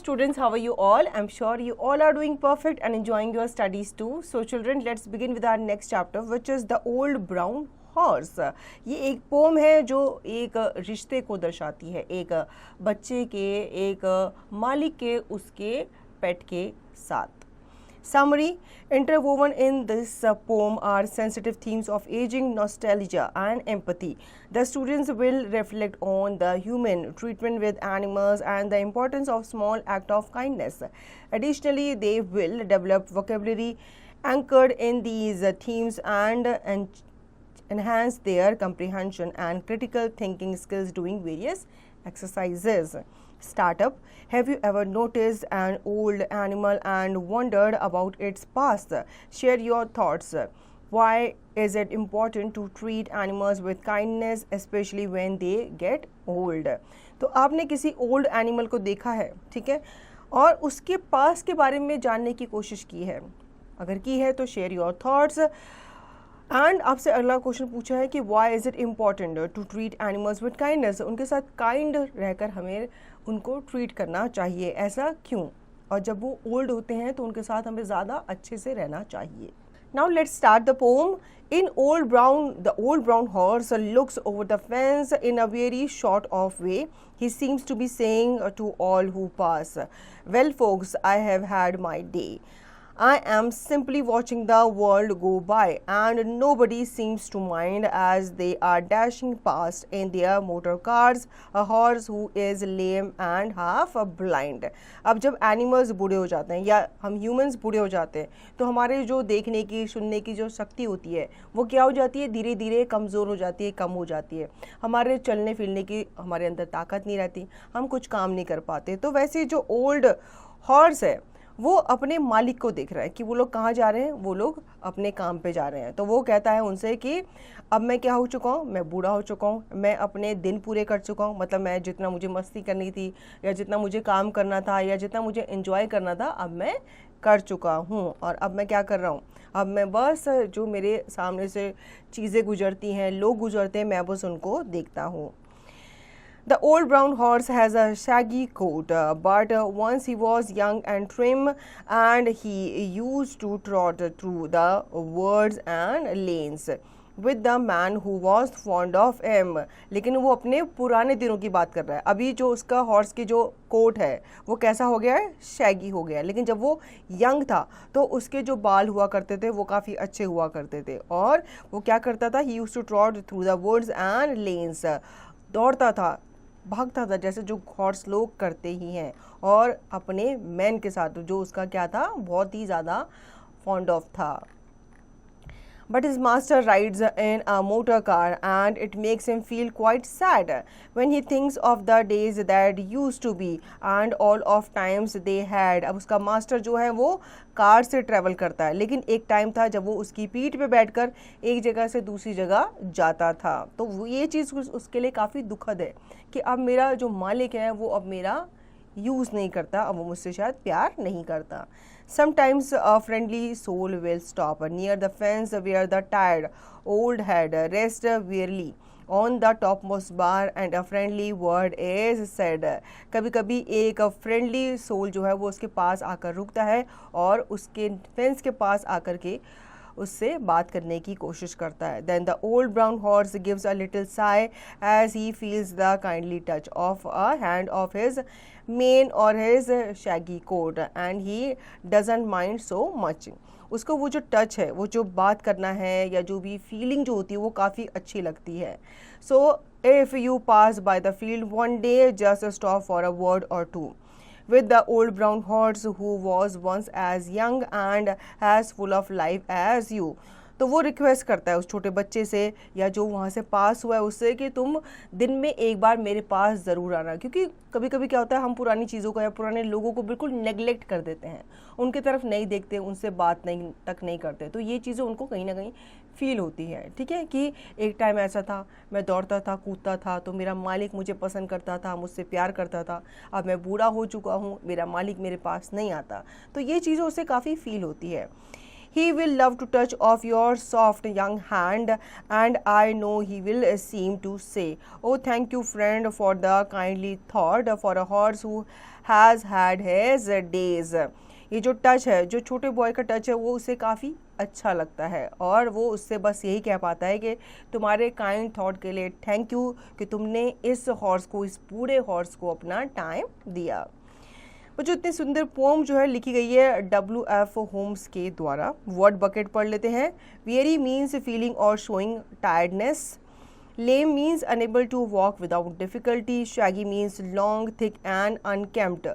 students, how are you all? I'm sure you all are doing perfect and enjoying your studies too. So children, let's begin with our next chapter, which is The Old Brown Horse. ये एक pome है जो एक रिश्ते को दर्शाती है, एक बच्चे के, एक मालिक के, उसके पेट के साथ. Summary: interwoven in this poem are sensitive themes of aging, nostalgia and empathy. The students will reflect on the human treatment with animals and the importance of small act of kindness. Additionally, they will develop vocabulary anchored in these themes and enhance their comprehension and critical thinking skills doing various exercises. Startup: have you ever noticed an old animal and wondered about its past? Share your thoughts. Why is it important to treat animals with kindness, especially when they get old? तो आपने किसी old animal को देखा है, ठीक है, और उसके पास के बारे में जानने की कोशिश की है. अगर की है तो शेयर योर थॉट्स. एंड आपसे अगला क्वेश्चन पूछा है कि why is it important to treat animals with kindness. उनके साथ काइंड रहकर हमें उनको ट्रीट करना चाहिए, ऐसा क्यों? और जब वो ओल्ड होते हैं तो उनके साथ हमें ज़्यादा अच्छे से रहना चाहिए. Now let's start the pome. In old brown, the old brown horse looks over the fence in a very short of way. He seems to be saying to all who pass, "Well, folks, I have had my day. I am simply watching the world go by, and nobody seems to mind as they are dashing past in their motor cars a horse who is lame and half blind." अब जब animals बूढ़े हो जाते हैं या हम humans बूढ़े हो जाते हैं तो हमारे जो देखने की, सुनने की जो शक्ति होती है वो क्या हो जाती है? धीरे धीरे कमज़ोर हो जाती है, कम हो जाती है. हमारे चलने फिरने की हमारे अंदर ताकत नहीं रहती, हम कुछ काम नहीं कर पाते. तो वैसे जो ओल्ड हॉर्स है वो अपने मालिक को देख रहा है कि वो लोग कहाँ जा रहे हैं, वो लोग अपने काम पे जा रहे हैं. तो वो कहता है उनसे कि अब मैं क्या हो चुका हूँ, मैं बूढ़ा हो चुका हूँ, मैं अपने दिन पूरे कर चुका हूँ. मतलब मैं जितना मुझे मस्ती करनी थी या जितना मुझे काम करना था या जितना मुझे एंजॉय करना था, अब मैं कर चुका हूँ. और अब मैं क्या कर रहा हूँ, अब मैं बस जो मेरे सामने से चीज़ें गुजरती हैं, लोग गुजरते हैं, मैं बस उनको देखता हूँ. The old brown horse has a shaggy coat, but once he was young and trim, and he used to trot through the woods and lanes with the man who was fond of him. लेकिन वो अपने पुराने दिनों की बात कर रहा है. अभी जो उसका हॉर्स की जो कोट है वो कैसा हो गया है? शैगी हो गया है. लेकिन जब वो यंग था तो उसके जो बाल हुआ करते थे वो काफ़ी अच्छे हुआ करते थे. और वो क्या करता था? He used to trot through the woods and lanes. दौड़ता था, भागता था, जैसे जो हॉर्स लोग करते ही हैं, और अपने मैन के साथ जो उसका क्या था, बहुत ही ज़्यादा फॉन्ड ऑफ था. But his master rides in a motor car and it makes him feel quite sad when he thinks of the days that used to be and all of times they had. अब उसका master जो है वो car से travel करता है, लेकिन एक टाइम था जब वो उसकी पीठ पे बैठकर एक जगह से दूसरी जगह जाता था. तो ये चीज़ उसके लिए काफ़ी दुखद है कि अब मेरा जो मालिक है वो अब मेरा यूज़ नहीं करता, अब वो मुझसे शायद प्यार नहीं करता. Sometimes a friendly soul will stop near the fence where the tired old head rests wearily on the topmost bar and a friendly word is said. कभी कभी एक फ्रेंडली सोल जो है वो उसके पास आकर रुकता है और उसके फेंस के पास आकर के उससे बात करने की कोशिश करता है. Then the old brown horse gives a little sigh as he feels the kindly touch of a hand of his mane or his shaggy coat and he doesn't mind so much. उसको वो जो touch है, वो जो बात करना है या जो भी फीलिंग जो होती है वो काफ़ी अच्छी लगती है. So if you pass by the field one day, just stop for a word or two with the old brown horse who was once as young and as full of life as you. तो वो request करता है उस छोटे बच्चे से या जो वहाँ से पास हुआ है उससे कि तुम दिन में एक बार मेरे पास ज़रूर आना. क्योंकि कभी कभी क्या होता है, हम पुरानी चीज़ों को या पुराने लोगों को बिल्कुल नेगलेक्ट कर देते हैं, उनकी तरफ नहीं देखते, उनसे बात नहीं करते. तो ये चीज़ें उनको कहीं ना कहीं फील होती है. ठीक है, कि एक टाइम ऐसा था, मैं दौड़ता था, कूदता था, तो मेरा मालिक मुझे पसंद करता था, मुझसे प्यार करता था. अब मैं बूढ़ा हो चुका हूँ, मेरा मालिक मेरे पास नहीं आता. तो ये चीज़ें उसे काफ़ी फील होती है. He will love to touch of your soft young hand, and I know he will seem to say, oh thank you friend for the kindly thought, for a horse who has had his days. ये जो touch है, जो छोटे boy का touch है, वो उसे काफ़ी अच्छा लगता है और वो उससे बस यही कह पाता है कि तुम्हारे काइंड थॉट के लिए थैंक यू कि तुमने इस हॉर्स को, इस बूढ़े हॉर्स को अपना टाइम दिया। वो जो इतनी सुंदर पोम जो है लिखी गई है W.F. होम्स के द्वारा। वर्ड बकेट पढ़ लेते हैं। वेरी मीन्स फीलिंग और showing tiredness. Lame means unable to walk without difficulty. Shaggy means long, thick and unkempt.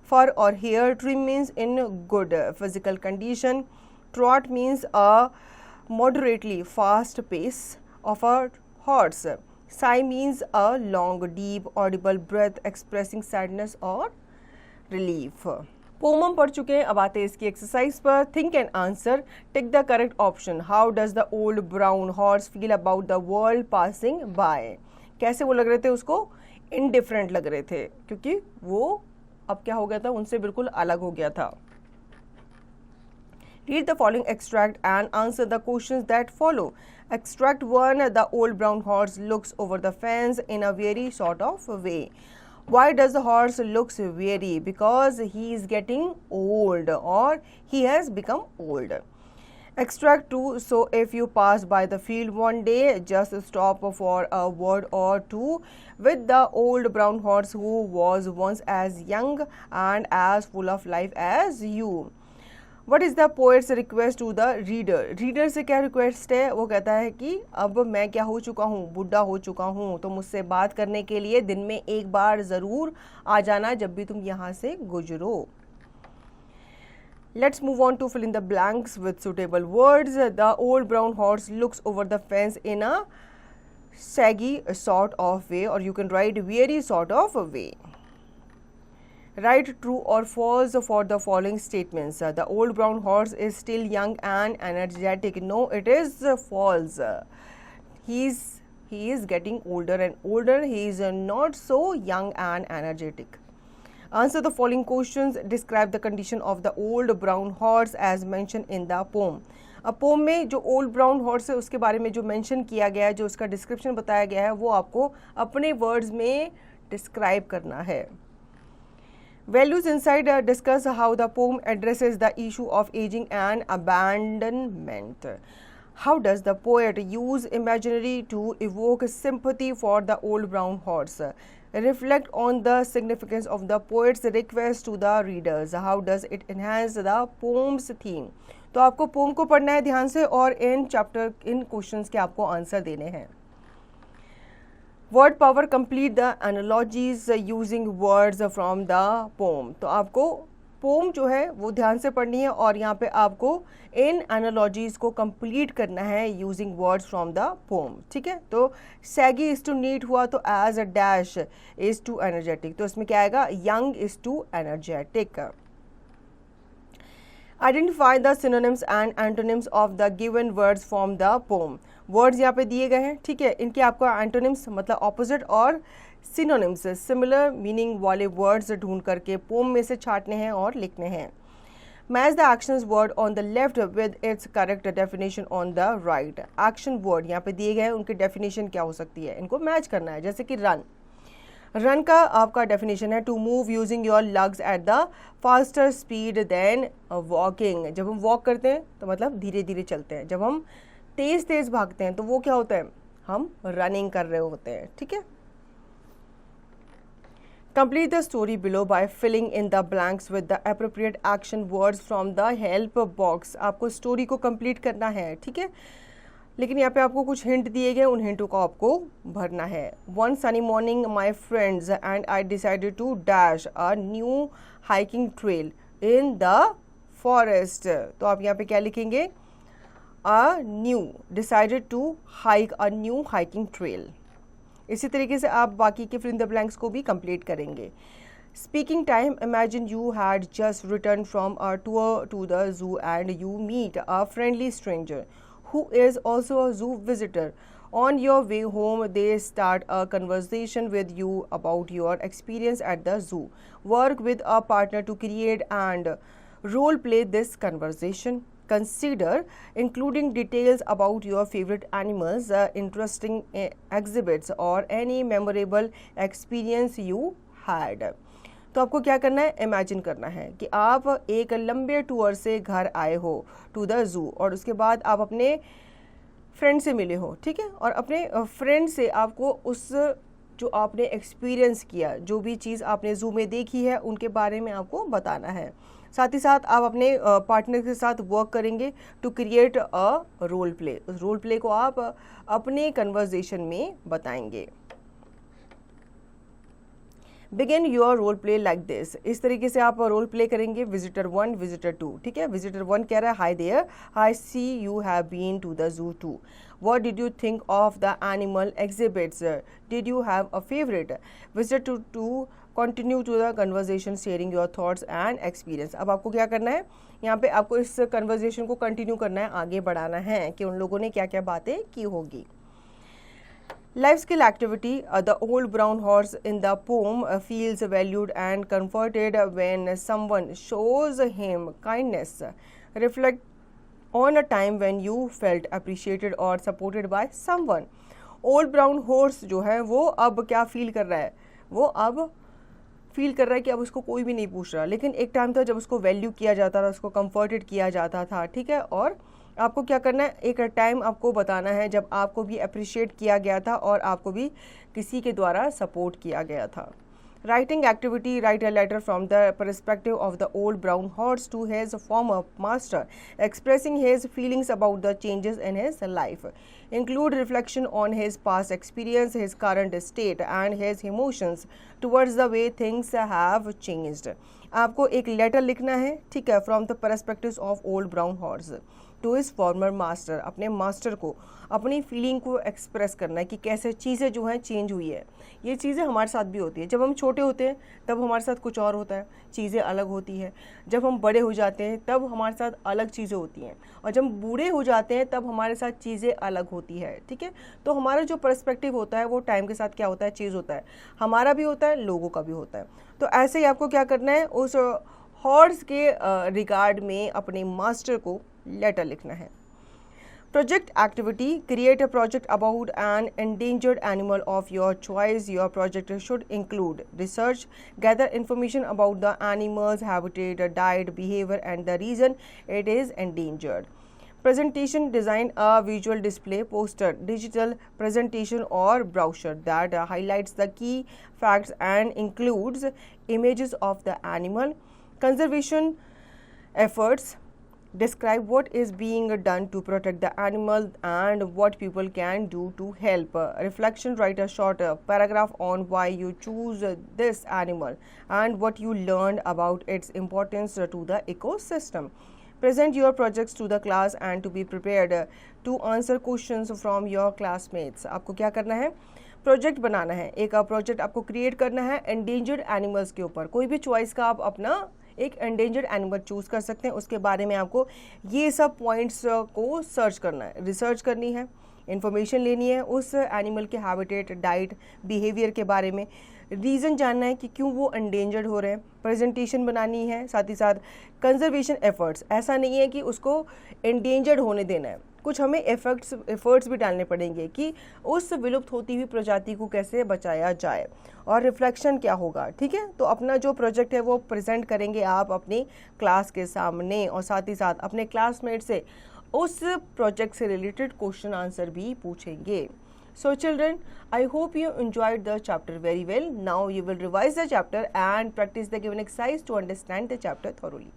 Fur और hair. Trim means in good physical condition. Trot means a moderately fast pace of a horse. Sigh means a long, deep, audible breath expressing sadness or relief. Poem हम पढ़ चुके हैं, अब आते हैं इसकी exercise पर। Think and answer, tick the correct option. How does the old brown horse feel about the world passing by. कैसे वो लग रहे थे उसको? इनडिफरेंट लग रहे थे, क्योंकि वो अब क्या हो गया था, उनसे बिल्कुल अलग हो गया था। Read the following extract and answer the questions that follow. Extract 1. The old brown horse looks over the fence in a very sort of way. Why does the horse looks weary? Because he is getting old, or he has become old. Extract 2. So if you pass by the field one day, just stop for a word or two with the old brown horse who was once as young and as full of life as you. What is the poet's request to the reader? Reader से क्या request है? वो कहता है कि अब मैं क्या हो चुका हूँ, बूढ़ा हो चुका हूँ, तो मुझसे बात करने के लिए दिन में एक बार ज़रूर आ जाना जब भी तुम यहाँ से गुजरो। Let's move on to fill in the blanks with suitable words. The old brown horse looks over the fence in a saggy sort of way, or you can write weary sort of way. Write true or false for the following statements. The old brown horse is still young and energetic. No, it is false. He is getting older and older. He is not so young and energetic. Answer the following questions. Describe the condition of the old brown horse as mentioned in the poem. अब pome में जो old brown horse है उसके बारे में जो mention किया गया है, जो उसका डिस्क्रिप्शन बताया गया है, वो आपको अपने वर्ड्स में डिस्क्राइब करना है। Values inside discuss how the poem addresses the issue of aging and abandonment. How does the poet use imaginary to evoke sympathy for the old brown horse? Reflect on the significance of the poet's request to the readers. How does it enhance the poem's theme? तो आपको pome को पढ़ना है ध्यान से और इन questions के आपको आंसर देने हैं। Word power, complete the analogies using words from the pome. तो आपको पोम जो है वो ध्यान से पढ़नी है और यहाँ पे आपको इन एनालॉजीज को कंप्लीट करना है using words from the poem. ठीक है, तो सैगी इज टू नीट हुआ तो as a dash is too energetic, तो इसमें क्या आएगा? Young is too energetic. Identify the synonyms and antonyms of the given words from the poem. Words यहाँ पे दिए गए हैं, ठीक है, इनके आपको एंटोनिम्स मतलब ऑपोजिट और सिनोनिम्स सिमिलर मीनिंग वाले वर्ड्स ढूंढ करके पोम में से छाटने हैं और लिखने हैं। Match the actions word on the left with its correct definition on the right. Action word यहाँ पे दिए गए हैं, उनकी डेफिनेशन क्या हो सकती है, इनको मैच करना है। जैसे कि रन, रन का आपका डेफिनेशन है to move using your legs at the faster speed than walking. जब हम वॉक करते हैं तो मतलब धीरे धीरे चलते हैं, जब हम तेज तेज भागते हैं तो वो क्या होता है, हम रनिंग कर रहे होते हैं। ठीक है, complete the story below by filling in the blanks with the appropriate action words from the help box. आपको स्टोरी को कंप्लीट करना है, ठीक है, लेकिन यहाँ पे आपको कुछ हिंट दिए गए, उन हिंटों को आपको भरना है। One sunny morning my friends and I decided to dash a new hiking trail in the forest. तो आप यहाँ पे क्या लिखेंगे? A new, decided to hike a new hiking trail. इसी तरीके से आप बाकी के फिल इन द ब्लैंक्स को भी कंप्लीट करेंगे। Speaking time, imagine you had just return from a tour to the zoo and you meet a friendly stranger who is also a zoo visitor. On your way home, they start a conversation with you about your experience at the zoo. Work with a partner to create and role play this conversation. consider, including details about your favorite animals, interesting exhibits or any memorable experience you had. तो आपको क्या करना है, imagine करना है कि आप एक लंबे टूर से घर आए हो टू द ज़ू और उसके बाद आप अपने फ्रेंड से मिले हो, ठीक है, और अपने फ्रेंड से आपको उस जो आपने एक्सपीरियंस किया, जो भी चीज़ आपने ज़ू में देखी है उनके बारे में आपको बताना है। साथ ही साथ आप अपने पार्टनर के साथ वर्क करेंगे to create a role play. उस रोल प्ले को आप अपने कन्वर्जेशन में बताएंगे। Begin your role play like this. इस तरीके से आप रोल प्ले करेंगे। विजिटर 1, विजिटर 2, ठीक है। विजिटर 1 कह रहा है, hi there, I see you have been to the zoo too. What did you think of the animal exhibits? Did you have a favorite? Visitor 2 continue to the conversation sharing your thoughts and experience. अब आपको क्या करना है, यहाँ पे आपको इस conversation को continue करना है, आगे बढ़ाना है कि उन लोगों ने क्या क्या बातें की होगी। Life skill activity. The old brown horse in the poem feels valued and comforted when someone shows him kindness. Reflect on a time when you felt appreciated or supported by someone. Old brown horse जो है वो अब क्या feel कर रहा है, वो अब फील कर रहा है कि अब उसको कोई भी नहीं पूछ रहा, लेकिन एक टाइम था जब उसको वैल्यू किया जाता था, उसको कंफर्टेड किया जाता था, ठीक है। और आपको क्या करना है, एक टाइम आपको बताना है जब आपको भी अप्रिशिएट किया गया था और आपको भी किसी के द्वारा सपोर्ट किया गया था। Writing activity. Write a letter from the perspective of the old brown horse to his former master, expressing his feelings about the changes in his life. Include reflection on his past experience, his current state, and his emotions towards the way things have changed. आपको एक letter लिखना है, ठीक है, from the perspective of old brown horse to his former master. अपने master को अपनी feeling को एक्सप्रेस करना है कि कैसे चीज़ें जो हैं चेंज हुई है। ये चीज़ें हमारे साथ भी होती है। जब हम छोटे होते हैं तब हमारे साथ कुछ और होता है, चीज़ें अलग होती हैं। जब हम बड़े हो जाते हैं तब हमारे साथ अलग चीज़ें होती हैं, और जब बूढ़े हो जाते हैं तब हमारे साथ चीज़ें अलग होती है, ठीक है। तो हमारा जो पर्सपेक्टिव होता है वो टाइम के साथ क्या होता है, चेंज होता है, हमारा भी होता है, लोगों का भी होता है। तो ऐसे ही आपको क्या करना है, उस हॉर्स के रिगार्ड में अपने मास्टर को लेटर लिखना है। Project activity. Create a project about an endangered animal of your choice. Your project should include research, gather information about the animal's habitat, diet, behavior, and the reason it is endangered. Presentation. Design a visual display, poster, digital presentation, or brochure that highlights the key facts and includes images of the animal. Conservation efforts. Describe what is being done to protect the animal and what people can do to help. Reflection. Write a short paragraph on why you choose this animal and what you learned about its importance to the ecosystem. Present your projects to the class and to be prepared to answer questions from your classmates. आपको क्या करना है, project बनाना है। एक project आपको create करना है endangered animals के ऊपर। कोई भी चॉइस का आप अपना एक एंडेंजर्ड एनिमल चूज़ कर सकते हैं। उसके बारे में आपको ये सब पॉइंट्स को सर्च करना है, रिसर्च करनी है, इन्फॉर्मेशन लेनी है उस एनिमल के हैबिटेट, डाइट, बिहेवियर के बारे में, रीज़न जानना है कि क्यों वो एंडेंजर्ड हो रहे हैं, प्रेजेंटेशन बनानी है, साथ ही साथ कंजर्वेशन एफर्ट्स। ऐसा नहीं है कि उसको एंडेंजर्ड होने देना है, कुछ हमें एफर्ट्स भी डालने पड़ेंगे कि उस विलुप्त होती हुई प्रजाति को कैसे बचाया जाए। और रिफ्लेक्शन क्या होगा, ठीक है। तो अपना जो प्रोजेक्ट है वो प्रेजेंट करेंगे आप अपनी क्लास के सामने, और साथ ही साथ अपने क्लासमेट से उस प्रोजेक्ट से रिलेटेड क्वेश्चन आंसर भी पूछेंगे। So children, I hope you enjoyed the chapter very well. Now you will revise the chapter and practice the given exercise to understand the chapter thoroughly.